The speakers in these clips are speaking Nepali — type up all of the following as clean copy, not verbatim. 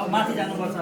माथि जानुपर्छ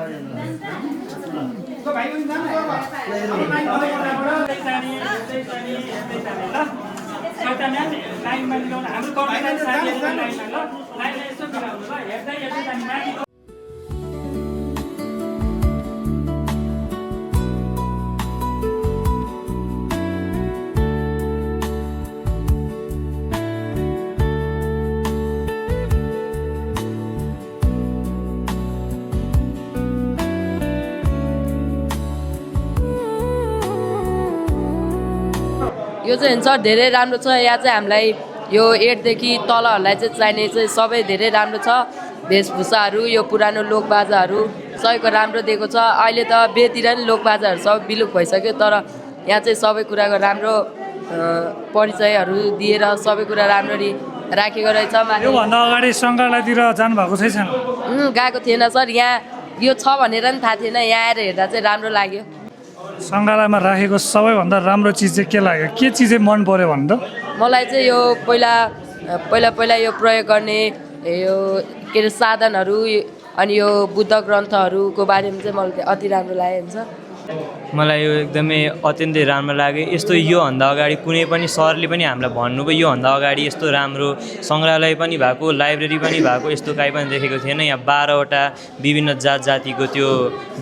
यो चाहिँ सर धेरै राम्रो छ। यहाँ चाहिँ हामीलाई यो 8 देखि तलहरूलाई चाहिँ चाहिने चाहिँ सबै धेरै राम्रो छ। वेशभूषाहरू यो पुरानो लोकबाजाहरू सबैको राम्रो दिएको छ। अहिले त बेतिर नि लोकबाजाहरू सब विलुप्त भइसक्यो, तर यहाँ चाहिँ सबै कुराको राम्रो परिचयहरू दिएर सबै कुरा राम्ररी राखेको रहेछ। योभन्दा अगाडि सङ्ग्रहालयतिर जानुभएको छैन? गएको थिएन सर, यहाँ यो छ भनेर नि थाहा थिएन, यहाँ आएर हेर्दा चाहिँ राम्रो लाग्यो। सङ्ग्रहालयमा राखेको सबैभन्दा राम्रो चिज चाहिँ के लाग्यो? के चिज चाहिँ मन पर्यो भन्दा? मलाई चाहिँ यो पहिला यो प्रयोग गर्ने यो के अरे साधनहरू अनि यो बुद्ध ग्रन्थहरूको बारेमा चाहिँ मलाई अति राम्रो लाग्यो हुन्छ। मलाई यो एकदमै अत्यन्तै राम्रो लाग्यो। यस्तो योभन्दा अगाडि कुनै पनि सरले पनि हामीलाई भन्नुभयो योभन्दा अगाडि यस्तो राम्रो सङ्ग्रहालय पनि भएको, लाइब्रेरी पनि भएको यस्तो काहीँ पनि देखेको थिएन। यहाँ 12वटा विभिन्न जातिको त्यो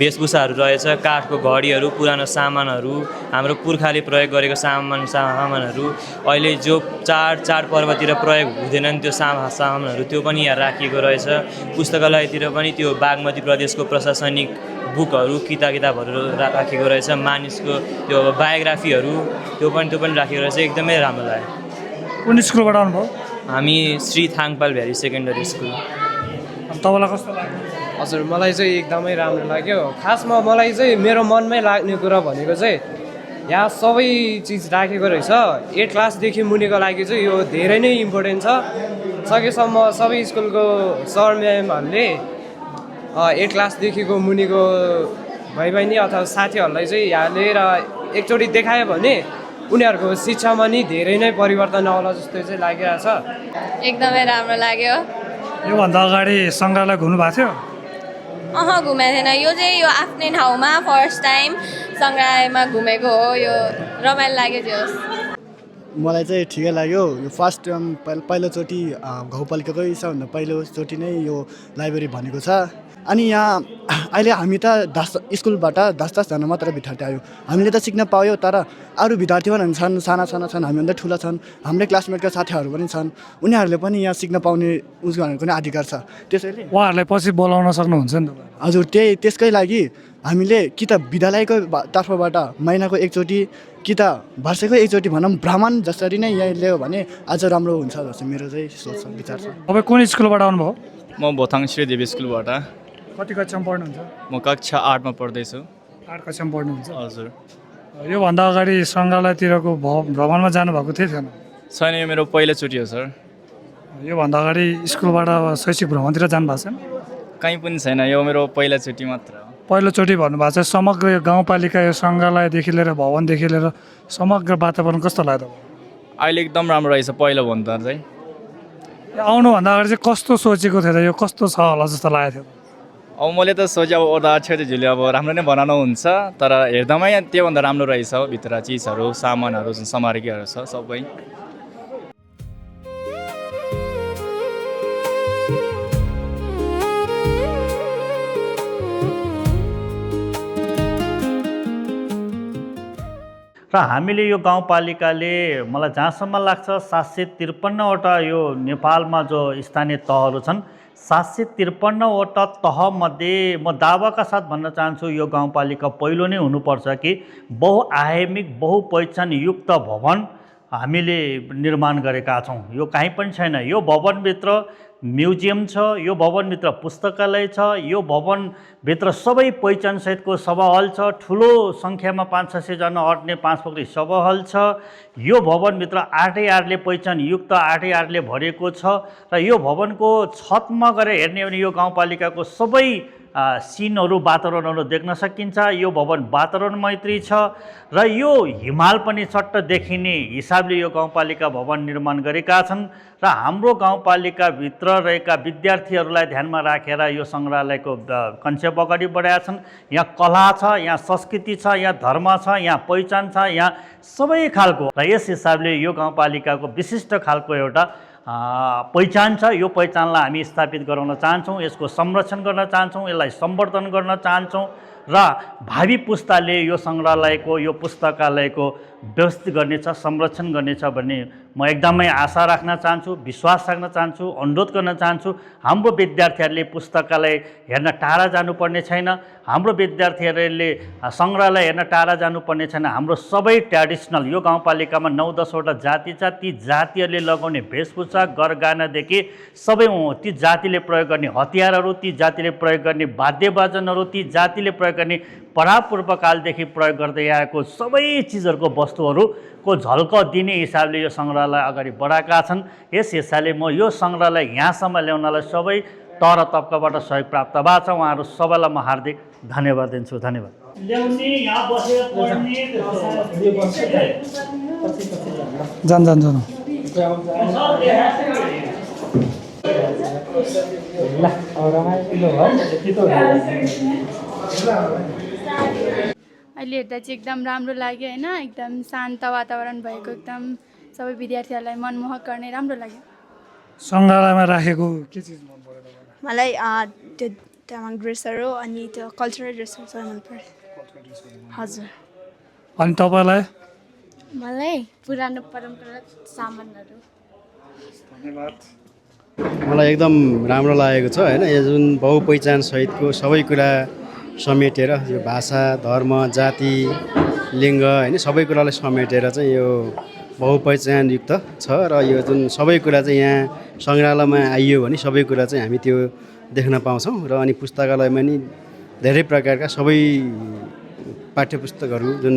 वेशभूषाहरू रहेछ, काठको घडीहरू, पुरानो सामानहरू, हाम्रो पुर्खाले प्रयोग गरेको सामानहरू, अहिले जो चाडपर्वतिर प्रयोग हुँदैनन् त्यो सामानहरू त्यो पनि यहाँ राखिएको रहेछ। पुस्तकालयतिर पनि त्यो बागमती प्रदेशको प्रशासनिक बुकहरू किताबहरू राखेको रहेछ, मानिसको त्यो बायोग्राफीहरू त्यो पनि राखेको रहेछ। एकदमै राम्रो लाग्यो। कुन स्कुलबाट आउनुभयो? हामी Shri Thangpal valley secondary school. तपाईँलाई कस्तो लाग्यो? हजुर, मलाई चाहिँ एकदमै राम्रो लाग्यो। खासमा मलाई चाहिँ मेरो मनमै लाग्ने कुरा भनेको चाहिँ यहाँ सबै चिज राखेको रहेछ। 8 क्लासदेखि मुनिको लागि चाहिँ यो धेरै नै इम्पोर्टेन्ट छ। सकेसम्म सबै स्कुलको सर म्यामहरूले 8 क्लासदेखिको मुनिको भाइ बहिनी अथवा साथीहरूलाई चाहिँ यहाँ लिएर एकचोटि देखायो भने उनीहरूको शिक्षामा नि धेरै नै परिवर्तन आउला जस्तो चाहिँ लागिरहेछ। एकदमै राम्रो लाग्यो। योभन्दा अगाडि सङ्ग्रहालय घुम्नु भएको थियो? घुमेको थिएन। यो चाहिँ यो आफ्नै ठाउँमा फर्स्ट टाइम सङ्ग्रहालयमा घुमेको हो। यो रमाइलो लाग्यो। त्यो मलाई चाहिँ ठिकै लाग्यो। यो फर्स्ट टाइम पहिलोचोटि गाउँपालिकाकै सबभन्दा पहिलोचोटि नै यो लाइब्रेरी भनेको छ। अनि यहाँ अहिले हामी त स्कुलबाट 10-10जना मात्र विद्यार्थी आयो। हामीले त सिक्न पायो, तर अरू विद्यार्थी पनि छन्, साना छन्, हामीभन्दा ठुला छन्, हाम्रै क्लासमेटका साथीहरू पनि छन्। उनीहरूले पनि यहाँ सिक्न पाउने उसको अधिकार छ। त्यसैले उहाँहरूलाई पछि बोलाउन सक्नुहुन्छ नि त? हजुर, त्यसकै लागि हामीले कि त विद्यालयको तर्फबाट महिनाको एकचोटि कि त वर्षको एकचोटि भनौँ भ्रमण जसरी नै यहाँ ल्यायो भने अझ राम्रो हुन्छ जस्तो मेरो चाहिँ सोच छ, विचार छ। तपाईँ कुन स्कुलबाट आउनुभयो? म भोथाङ श्रीदेवी स्कुलबाट। कति कक्षामा पढ्नुहुन्छ? म कक्षा 8मा पढ्दैछु। 8 कक्षामा पढ्नुहुन्छ? हजुर। योभन्दा अगाडि सङ्ग्रहालयतिरको भ्रमणमा जानुभएको थियो छैन? छैन, यो मेरो पहिलोचोटि हो सर। योभन्दा अगाडि स्कुलबाट शैक्षिक भ्रमणतिर जानुभएको छैन? कहीँ पनि छैन, यो मेरो पहिलोचोटि मात्र हो। पहिलोचोटि भन्नुभएको छ। समग्र यो गाउँपालिका यो सङ्ग्रहालयदेखि लिएर भवनदेखि लिएर समग्र वातावरण कस्तो लाग्यो? अहिले एकदम राम्रो रहेछ पहिलोभन्दा चाहिँ। आउनुभन्दा अगाडि चाहिँ कस्तो सोचेको थियो त? यो कस्तो छ होला जस्तो लागेको थियो? अब मैले त सोचेँ अब ओदा छेउछेउले अब राम्रो नै बनाउनु हुन्छ, तर हेर्दामै त्योभन्दा राम्रो रहेछ। भित्र चिजहरू, सामानहरू, जुन सामग्रीहरू छ सबै। र हामीले यो गाउँपालिकाले मलाई जहाँसम्म लाग्छ 753वटा यो नेपालमा जो स्थानीय तहहरू छन् 753वटा तहमध्ये म दावाका साथ भन्न चाहन्छु यो गाउँपालिका पहिलो नै हुनुपर्छ कि बहुआयामिक बहुपहचानयुक्त भवन हामीले निर्माण गरेका छौँ। यो कहीँ पनि छैन। यो भवनभित्र म्युजियम छ, यो भवनभित्र पुस्तकालय छ, यो भवनभित्र सबै पहिचानसहितको सभा हल छ, ठुलो सङ्ख्यामा 500-600 जना अट्ने 5 पोखरी सभा हल छ। यो भवनभित्र आर्टै आर्टले पहिचानयुक्त आर्टै आर्टले भरिएको छ र यो भवनको छतमा गएर हेर्ने हो भने यो गाउँपालिकाको सबै सिनहरू वातावरणहरू देख्न सकिन्छ। यो भवन वातावरण मैत्री छ र यो हिमाल पनि चट्ट देखिने हिसाबले यो गाउँपालिका भवन निर्माण गरेका छन् र हाम्रो गाउँपालिकाभित्र रहेका विद्यार्थीहरूलाई ध्यानमा राखेर यो सङ्ग्रहालयको कन्सेप्ट अगाडि बढाएका छन्। यहाँ कला छ, यहाँ संस्कृति छ, यहाँ धर्म छ, यहाँ पहिचान छ, यहाँ सबै खालको र यस हिसाबले यो गाउँपालिकाको विशिष्ट खालको एउटा पहिचान छ। यो पहिचानलाई हामी स्थापित गराउन चाहन्छौँ, यसको संरक्षण गर्न चाहन्छौँ, यसलाई सम्वर्धन गर्न चाहन्छौँ र भावी पुस्ताले यो सङ्ग्रहालयको यो पुस्तकालयको व्यवस्थित गर्नेछ, संरक्षण गर्नेछ भन्ने म एकदमै आशा राख्न चाहन्छु, विश्वास राख्न चाहन्छु, अनुरोध गर्न चाहन्छु। हाम्रो विद्यार्थीहरूले पुस्तकालय हेर्न टाढा जानुपर्ने छैन, हाम्रो विद्यार्थीहरूले सङ्ग्रहालय हेर्न टाढा जानुपर्ने छैन। हाम्रो सबै ट्रेडिसनल यो गाउँपालिकामा 9-10वटा जाति छ, ती जातिहरूले लगाउने वेशभूषा गरगानादेखि सबै ती जातिले प्रयोग गर्ने हतियारहरू, ती जातिले प्रयोग गर्ने वाद्यवादनहरू, ती जातिले प्रयोग गर्ने परापूर्वकालदेखि प्रयोग गर्दै आएको सबै चिजहरूको वस्तुहरूको झल्क दिने हिसाबले यो सङ्ग्रहालय अगाडि बढाएका छन्। यस हिसाबले म यो सङ्ग्रहालय यहाँसम्म ल्याउनलाई सबै तर तबकाबाट सहयोग प्राप्त भएको छ। उहाँहरू सबैलाई म हार्दिक धन्यवाद दिन्छु। धन्यवाद। जान अहिले हेर्दा चाहिँ एकदम राम्रो लाग्यो होइन, एकदम शान्त वातावरण भएको, एकदम सबै विद्यार्थीहरूलाई मनमोहक गर्ने राम्रो लाग्यो। सङ्ग्रहालयमा राखेको के चिज मन पर्यो तपाईँलाई? मलाई त्यो तामाङ ड्रेसहरू अनि त्यो कल्चरल ड्रेसहरू सबै मन पर्यो। हजुर। अनि तपाईँलाई? मलाई पुरानो परम्परागत सामानहरू। धन्यवाद। मलाई एकदम राम्रो लागेको छ होइन, यो जुन बहुपहिचान सहितको सबै कुरा समेटेर यो भाषा, धर्म, जाति, लिङ्ग होइन सबै कुरालाई समेटेर चाहिँ यो बहुपहिचानयुक्त छ र यो जुन सबै कुरा चाहिँ यहाँ सङ्ग्रहालयमा आइयो भने सबै कुरा चाहिँ हामी त्यो देख्न पाउँछौँ र अनि पुस्तकालयमा नि धेरै प्रकारका सबै पाठ्यपुस्तकहरू जुन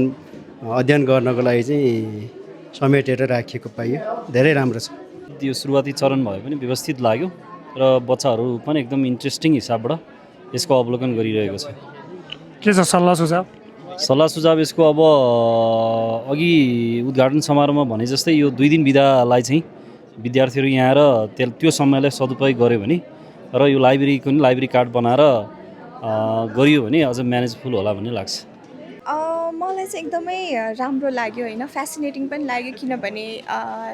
अध्ययन गर्नको लागि चाहिँ समेटेर राखिएको पाइयो। धेरै राम्रो छ। यो सुरुवाती चरण भए पनि व्यवस्थित लाग्यो र बच्चाहरू पनि एकदम इन्ट्रेस्टिङ हिसाबबाट यसको अवलोकन गरिरहेको छ। के छ सल्लाह सुझाव? सल्लाह सुझाव यसको अब अघि उद्घाटन समारोहमा भने जस्तै यो 2 दिन बिदालाई चाहिँ विद्यार्थीहरू यहाँ आएर त्यो समयलाई सदुपयोग गर्यो भने र यो लाइब्रेरीको नि लाइब्रेरी कार्ड बनाएर गरियो भने अझ म्यानेजफुल होला भन्ने लाग्छ। मलाई चाहिँ एकदमै राम्रो लाग्यो होइन, फेसिनेटिङ पनि लाग्यो किनभने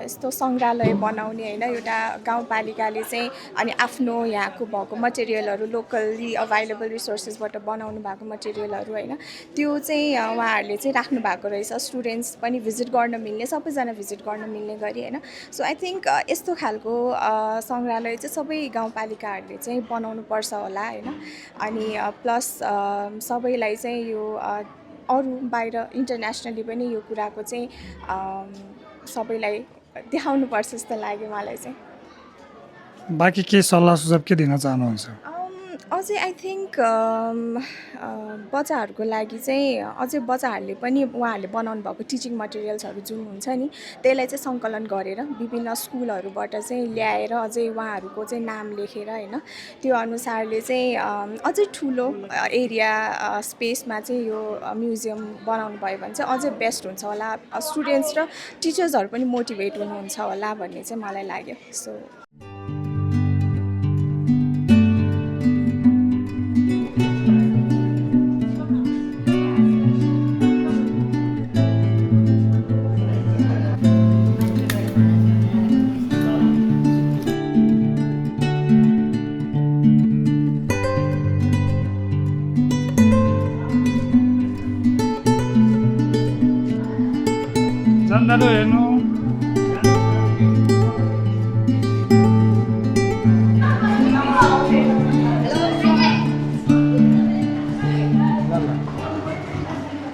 यस्तो सङ्ग्रहालय बनाउने होइन एउटा गाउँपालिकाले चाहिँ अनि आफ्नो यहाँको भएको मटेरियलहरू लोकल्ली अभाइलेबल रिसोर्सेसबाट बनाउनु भएको मटेरियलहरू होइन त्यो चाहिँ उहाँहरूले चाहिँ राख्नु भएको रहेछ। स्टुडेन्ट्स पनि भिजिट गर्न मिल्ने, सबैजना भिजिट गर्न मिल्ने गरी होइन। सो आई थिङ्क यस्तो खालको सङ्ग्रहालय चाहिँ सबै गाउँपालिकाहरूले चाहिँ बनाउनु पर्छ होला होइन। अनि प्लस सबैलाई चाहिँ यो अरू बाहिर इन्टरनेसनली पनि यो कुराको चाहिँ सबैलाई देखाउनुपर्छ जस्तो लाग्यो मलाई चाहिँ। बाँकी के सल्लाह सुझाव के दिन चाहनुहुन्छ? अझै आई थिङ्क बच्चाहरूको लागि चाहिँ अझै बच्चाहरूले पनि उहाँहरूले बनाउनु भएको टिचिङ मटेरियल्सहरू जुन हुन्छ नि त्यसलाई चाहिँ सङ्कलन गरेर विभिन्न स्कुलहरूबाट चाहिँ ल्याएर अझै उहाँहरूको चाहिँ नाम लेखेर होइन त्यो अनुसारले चाहिँ अझै ठुलो एरिया स्पेसमा चाहिँ यो म्युजियम बनाउनु भयो भने चाहिँ अझै बेस्ट हुन्छ होला। स्टुडेन्ट्स र टिचर्सहरू पनि मोटिभेट हुनुहुन्छ होला भन्ने चाहिँ मलाई लाग्यो। सो जान्दालु हेर्नु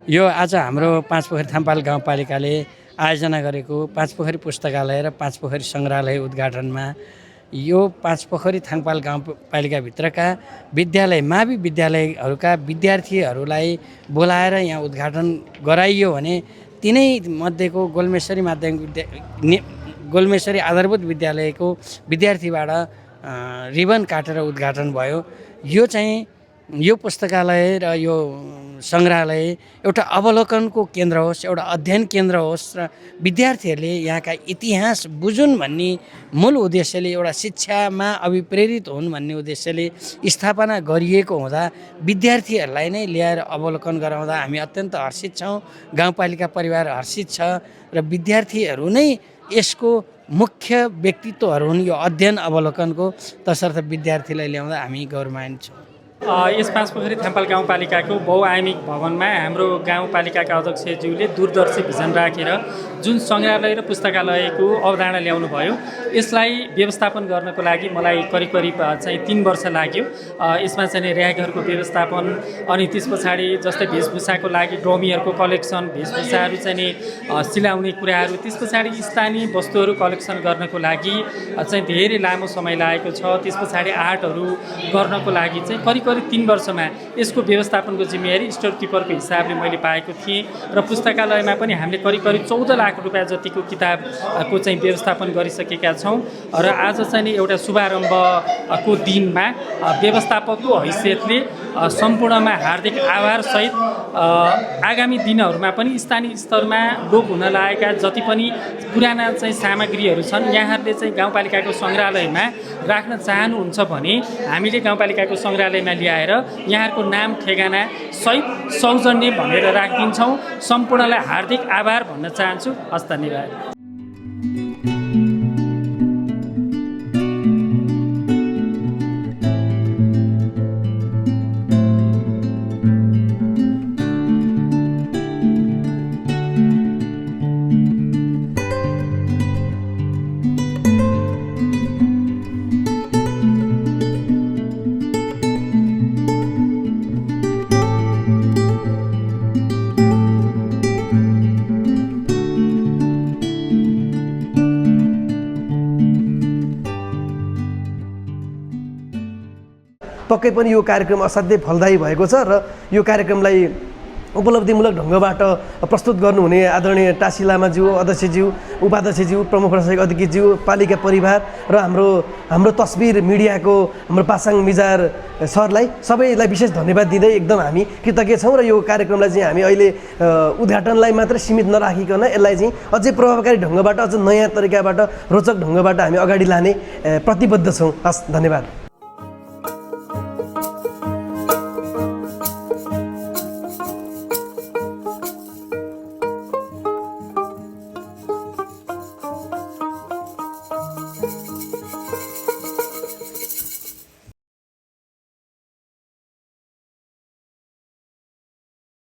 यो आज हाम्रो 5 पोखरी थामपाल गाउँपालिकाले आयोजना गरेको 5 पोखरी पुस्तकालय र 5 पोखरी सङ्ग्रहालय उद्घाटनमा यो पाँचपोखरी थाङपाल गाउँपालिकाभित्रका विद्यालय मावि विद्यालयहरूका विद्यार्थीहरूलाई बोलाएर यहाँ उद्घाटन गराइयो भने तिनै मध्येको गोलमेश्वरी गोलमेश्वरी आधारभूत विद्यालयको विद्यार्थीबाट रिबन काटेर उद्घाटन भयो। यो चाहिँ यो पुस्तकालय र यो सङ्ग्रहालय एउटा अवलोकनको केन्द्र होस्, एउटा अध्ययन केन्द्र होस् र विद्यार्थीहरूले यहाँका इतिहास बुझुन् भन्ने मूल उद्देश्यले, एउटा शिक्षामा अभिप्रेरित हुन् भन्ने उद्देश्यले स्थापना गरिएको हुँदा विद्यार्थीहरूलाई नै ल्याएर अवलोकन गराउँदा हामी अत्यन्त हर्षित छौँ। गाउँपालिका परिवार हर्षित छ र विद्यार्थीहरू नै यसको मुख्य व्यक्तित्वहरू हुन् यो अध्ययन अवलोकनको। तसर्थ विद्यार्थीलाई ल्याउँदा हामी गौरवान्वित छौँ। यस पाँचपोखरी थाम्पाल गाउँपालिकाको बहुआयामिक भवनमा हाम्रो गाउँपालिकाका अध्यक्षज्यूले दूरदर्शी भिजन राखेर जुन सङ्ग्रहालय र पुस्तकालयको अवधारणा ल्याउनु भयो, यसलाई व्यवस्थापन गर्नको लागि मलाई करिब चाहिँ 3 वर्ष लाग्यो। यसमा चाहिँ र्यागहरूको व्यवस्थापन, अनि त्यस पछाडि जस्तै वेशभूषाको लागि ड्रमीहरूको कलेक्सन, वेशभूषाहरू चाहिँ सिलाउने कुराहरू, त्यस पछाडि स्थानीय वस्तुहरू कलेक्सन गर्नको लागि चाहिँ धेरै लामो समय लागेको छ। त्यस पछाडि आर्टहरू गर्नको लागि चाहिँ करिब 3 वर्षमा यसको व्यवस्थापनको जिम्मेवारी स्टोर किपरको हिसाबले मैले पाएको थिएँ र पुस्तकालयमा पनि हामीले करिब 14 लाख रुपियाँ जतिको किताबको चाहिँ व्यवस्थापन गरिसकेका छौँ। र आज चाहिँ एउटा शुभारम्भको दिनमा व्यवस्थापकको हैसियतले सम्पूर्णमा हार्दिक आभारसहित आगामी दिनहरूमा पनि स्थानीय स्तरमा लोप हुन लागेका जति पनि पुराना चाहिँ सामग्रीहरू छन्, यहाँहरूले चाहिँ गाउँपालिकाको सङ्ग्रहालयमा राख्न चाहनुहुन्छ भने हामीले गाउँपालिकाको सङ्ग्रहालयमा ल्याएर यहाँहरूको नाम ठेगाना सहित सौजन्य भनेर राखिदिन्छौँ। सम्पूर्णलाई हार्दिक आभार भन्न चाहन्छु। हस्, धन्यवाद। पक्कै पनि यो कार्यक्रम असाध्यै फलदायी भएको छ र यो कार्यक्रमलाई उपलब्धिमूलक ढङ्गबाट प्रस्तुत गर्नुहुने आदरणीय टासी लामाज्यू, अध्यक्षज्यू, उपाध्यक्षज्यू, प्रमुख प्रशासनिक अधिकृतज्यू, पालिका परिवार र हाम्रो तस्बिर मिडियाको हाम्रो पासाङ मिजार सरलाई सबैलाई विशेष धन्यवाद दिँदै एकदम हामी कृतज्ञ छौँ। र यो कार्यक्रमलाई चाहिँ हामी अहिले उद्घाटनलाई मात्र सीमित नराखिकन यसलाई चाहिँ अझै प्रभावकारी ढङ्गबाट, अझ नयाँ तरिकाबाट, रोचक ढङ्गबाट हामी अगाडि लाने प्रतिबद्ध छौँ। हस्, धन्यवाद।